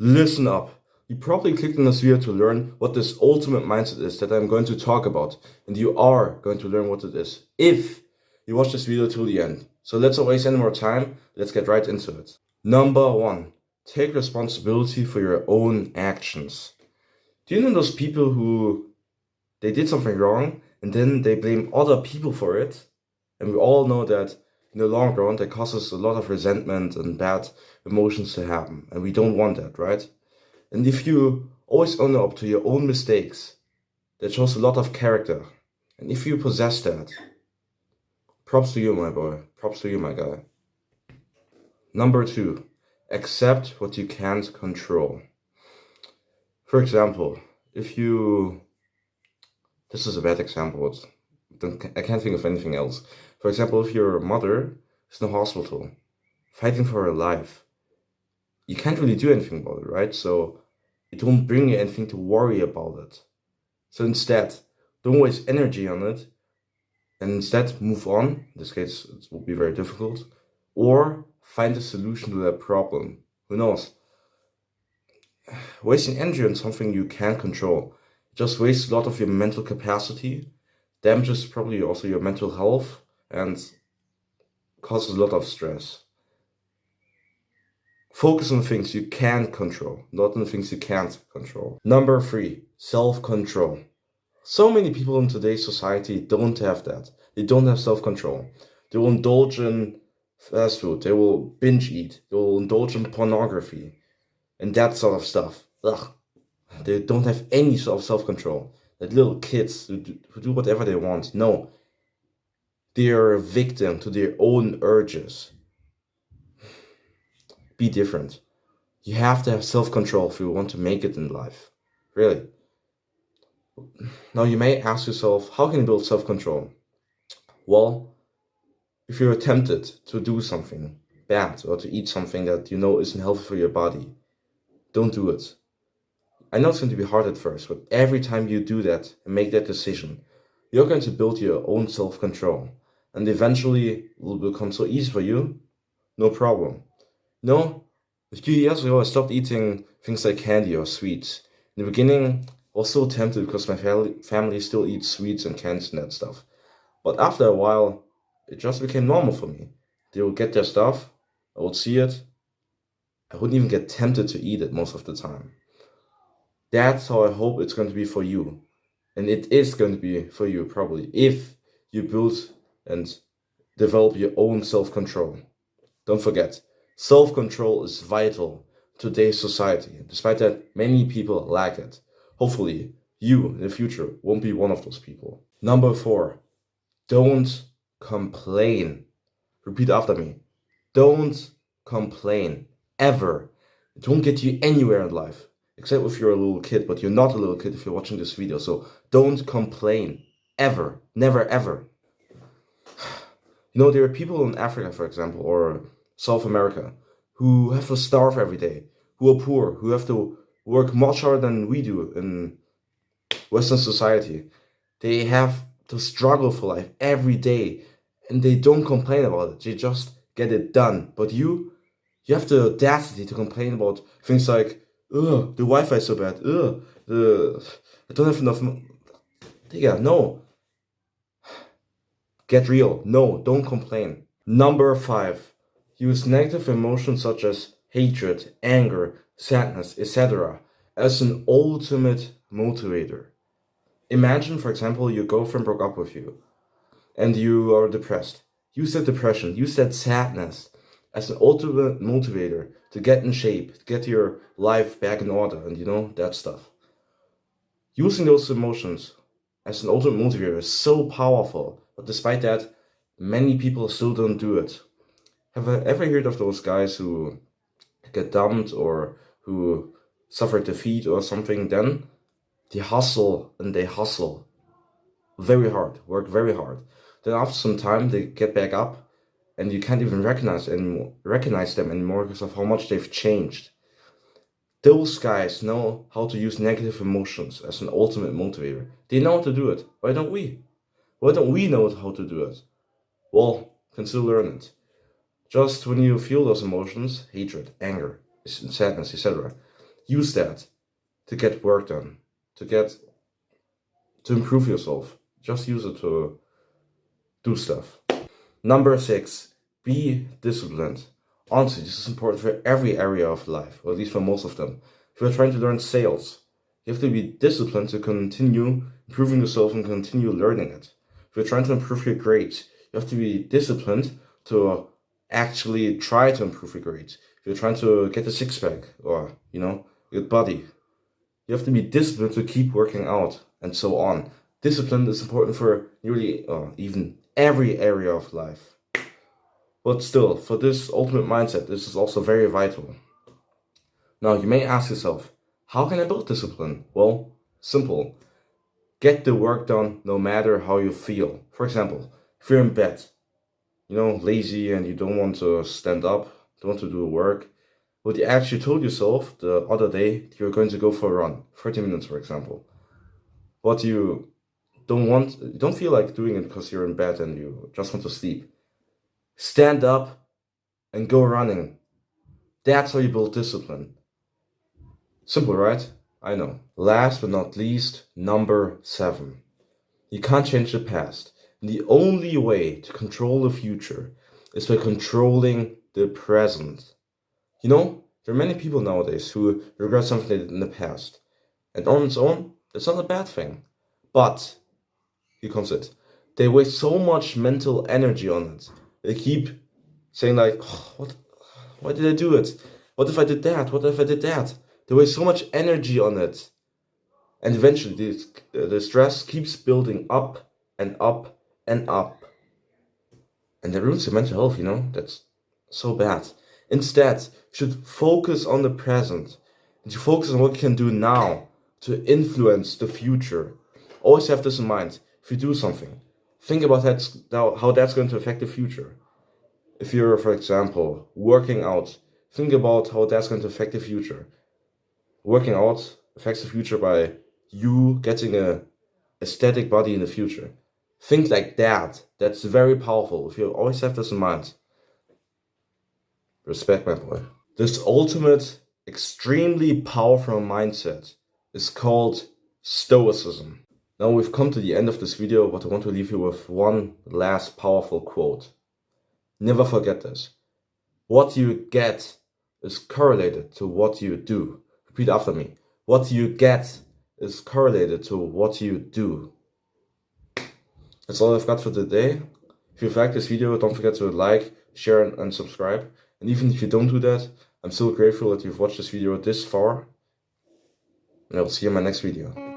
Listen up. You probably clicked on this video to learn what this ultimate mindset is that I'm going to talk about, and you are going to learn what it is if you watch this video till the end. So let's not waste any more time, let's get right into it. Number 1, take responsibility for your own actions. Do you know those people who they did something wrong and then they blame other people for it? And we all know that in the long run that causes a lot of resentment and bad emotions to happen, and we don't want that, right? And if you always own up to your own mistakes, that shows a lot of character. And if you possess that, props to you, my boy. Props to you, my guy. Number 2, accept what you can't control. For example, this is a bad example, I can't think of anything else. For example, if your mother is in the hospital, fighting for her life, you can't really do anything about it, right? So it won't bring you anything to worry about it. So instead, don't waste energy on it, and instead move on. In this case, it will be very difficult. Or find a solution to that problem. Who knows? Wasting energy on something you can't control just wastes a lot of your mental capacity, damages probably also your mental health, and causes a lot of stress. Focus on things you can control, not on things you can't control. Number 3, self-control. So many people in today's society don't have that. They don't have self-control. They will indulge in fast food. They will binge eat. They will indulge in pornography and that sort of stuff. Ugh. They don't have any sort of self-control. Like little kids who do whatever they want. No. They are a victim to their own urges. Be different. You have to have self-control if you want to make it in life. Really. Now you may ask yourself, how can you build self-control? Well, if you're tempted to do something bad or to eat something that you know isn't healthy for your body, don't do it. I know it's going to be hard at first, but every time you do that and make that decision, you're going to build your own self-control. And eventually it will become so easy for you, no problem. No, a few years ago I stopped eating things like candy or sweets. In the beginning, I was so tempted because my family still eats sweets and candies and that stuff. But after a while, it just became normal for me. They would get their stuff, I would see it, I wouldn't even get tempted to eat it most of the time. That's how I hope it's going to be for you. And it is going to be for you probably, if you build and develop your own self-control. Don't forget, self-control is vital to today's society. Despite that, many people lack it. Hopefully, you in the future won't be one of those people. Number 4, don't complain. Repeat after me. Don't complain. Ever. It won't get you anywhere in life. Except if you're a little kid, but you're not a little kid if you're watching this video. So don't complain. Ever. Never ever. You know, there are people in Africa, for example, or South America, who have to starve every day, who are poor, who have to work much harder than we do in Western society. They have to struggle for life every day, and they don't complain about it. They just get it done. But you have the audacity to complain about things like, ugh, the Wi-Fi is so bad, ugh, I don't have enough money. Digga, no. Get real. No, don't complain. Number 5, use negative emotions such as hatred, anger, sadness, etc. as an ultimate motivator. Imagine, for example, your girlfriend broke up with you and you are depressed. Use that depression, use that sadness as an ultimate motivator to get in shape, to get your life back in order, and you know, that stuff. Using those emotions as an ultimate motivator is so powerful, but despite that, many people still don't do it. Have I ever heard of those guys who get dumped or who suffer defeat or something? Then they hustle and they hustle very hard, work very hard. Then after some time they get back up and you can't even recognize them anymore because of how much they've changed. Those guys know how to use negative emotions as an ultimate motivator. They know how to do it. Why don't we? Why don't we know how to do it? Well, can still learn it. Just when you feel those emotions, hatred, anger, sadness, etc., use that to get work done, to improve yourself. Just use it to do stuff. Number 6, be disciplined. Honestly, this is important for every area of life, or at least for most of them. If you're trying to learn sales, you have to be disciplined to continue improving yourself and continue learning it. If you're trying to improve your grades, you have to be disciplined to actually try to improve your grades. If you're trying to get a six-pack or, good body, you have to be disciplined to keep working out and so on. Discipline is important for nearly even every area of life. But still, for this ultimate mindset, this is also very vital. Now, you may ask yourself, how can I build discipline? Well, simple. Get the work done no matter how you feel. For example, if you're in bed, lazy and you don't want to stand up, don't want to do work, but you actually told yourself the other day that you're going to go for a run, 30 minutes for example. But you don't feel like doing it because you're in bed and you just want to sleep. Stand up and go running. That's how you build discipline. Simple, right? I know. Last but not least, number 7. You can't change the past. And the only way to control the future is by controlling the present. There are many people nowadays who regret something they did in the past. And on its own, that's not a bad thing. But, here comes it. They waste so much mental energy on it. They keep saying like, why did I do it? What if I did that? What if I did that? They waste so much energy on it. And eventually the stress keeps building up and up and up. And that ruins your mental health, That's so bad. Instead, you should focus on the present. And you focus on what you can do now to influence the future. Always have this in mind. If you do something, think about how that's going to affect the future. If you're, for example, working out, think about how that's going to affect the future. Working out affects the future by you getting a aesthetic body in the future. Think like that. That's very powerful. If you always have this in mind. Respect, my boy. This ultimate, extremely powerful mindset is called Stoicism. Now we've come to the end of this video, but I want to leave you with one last powerful quote. Never forget this. What you get is correlated to what you do. Repeat after me. What you get is correlated to what you do. That's all I've got for today. If you've liked this video, don't forget to like, share, and subscribe. And even if you don't do that, I'm still grateful that you've watched this video this far. And I will see you in my next video.